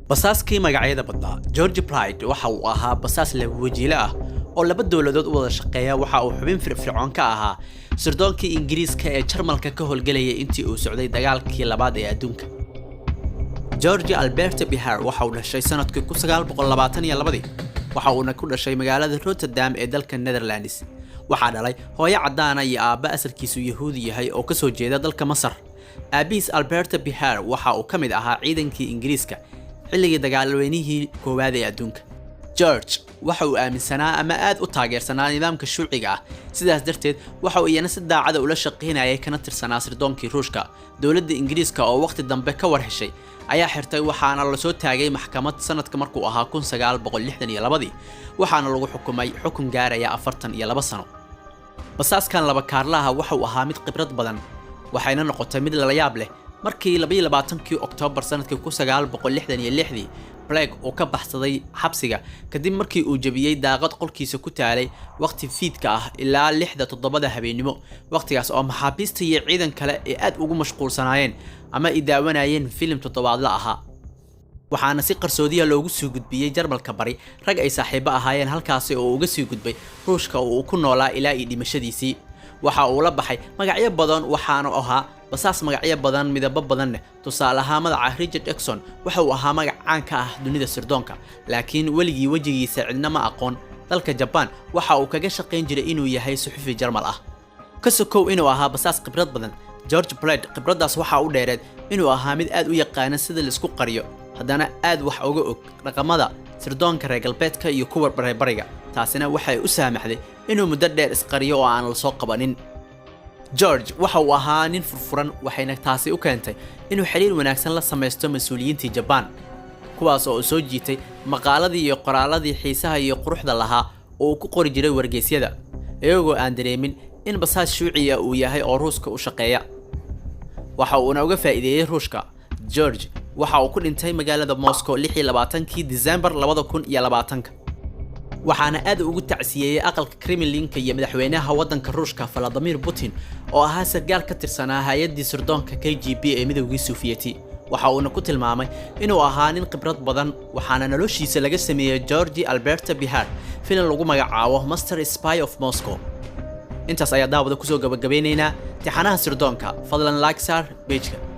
basaaskii magacyada badnaa George Pride waxa uu ahaa basaas leh wajiile ah oo laba dawladood u wada shaqeeya waxa uu xubin firfircoon ka ahaa sirdoonkii Ingiriiska ee Jarmalka ka howlgelayay intii uu socday dagaalkii labaad ee adduunka. George Albert Bihar waxa uu dhashay sanadkii 1922 waxa uu ku dhashay magaalada Rotterdam ee dalka Netherlands. waxa dhalay hooyo cadaan ah iyo aabba asalkiisu Yahuudi yahay oo ka soo jeeda dalka Masar. Aabis Albert Bihar waxa uu kamid ahaa ciidankii Ingiriiska xilligii dagaalweynihii koowaad ee adduunka. George waxa uu aaminsanaa ama aad u taageersanaa nidaamka shuuciga ah sidaas darteed waxa uu iyana si daacad ah ula shaqeynayay kana tirsanaa sirdoonkii Ruushka. Dawladda Ingiriiska oo waqti dambe ka war heshay ayaa xirtay waxaana la soo taagay maxkamad sanadka markuu ahaa 1962 waxaana lagu xukumay xukun gaaraya 42 sano. basaaskan laba kaarlaha waxa uu ahaa mid khibrad badan waxayna noqotay mid la yaab leh markii 22 Oktoobar sanadkii 1966 Blake uu ka baxsaday xabsiga kadib markii uu jabiyay daaqad qolkiisa ku taalay waqti fiidka ah ilaa 6-7 habeenimo waqtigaas oo maxaabiista iyo ciidan kale ee aad ugu mashquulsanaayeen ama ay daawanayeen filim toddobaadle ahaa. waxaana si qarsoodiya loogu soo gudbiyay Jarmalka bari rag ay saaxiibo ahaayeen halkaas oo uga soo gudbay Ruushka oo uu ku noolaa ilaa dhimashadiisii. waxa uu la baxay magacyo badan waxaana ahaa basaas magacyo badan midabo badan leh. tusaale ahaan magaca Richard Exxon waxa uu ahaa magac caan ka ah dunida sirdoonka laakiin waligii wajigiisa cidna ma aqoon. dalka Japan waxa uu kaga shaqeyn jiray inuu yahay suxufi Jarmal ah. ka sokow inuu ahaa basaas khibrad badan George Pride khibradaas waxa uu dheereed inuu ahaa mid aad u yaqaan sida la isku qariyo haddana aad wax uga og dhaqamada sirdoonka reer galbeedka iyo kuwa bariga. taasina waxay u saamaxday inuu muddo dheer isqariyo oo aan la soo qabanin. George waxa uu ahaa nin furfuran waxayna taasi u keentay inuu xiriir wanaagsan la sameeyo mas'uuliyiinta Japan kuwaas oo soo jiitay maqaaladii iyo qoraaladii xiisaha iyo quruxda lahaa oo ku qori jiray wargeysyada iyagoo aan dareemin in basaas shuuciya uu yahay oo Ruuska u shaqeeya. waxa uu uga faa'iideeyay Ruushka. George waxa uu ku dhintay magaalada Moscow 26 December 2020 waxaana aad ugu tacsiyay aqalka Kremlinka iyo madaxweynaha wadanka Ruushka Vladimir Putin oo ahaa sargaal ka tirsanaa hay'adii sirdoonka KGB ee midowgii Sovieti. waxa uu ku tilmaamay inuu ahaa nin khibrad badan waxaana noloshiisa laga sameeyay George Albert Bihar filim lagu magacaabo Master Spy of Moscow. intaas ayaa daawada ku soo gabagabeynayna tixanaha sirdoonka. fadlan like sar page-ka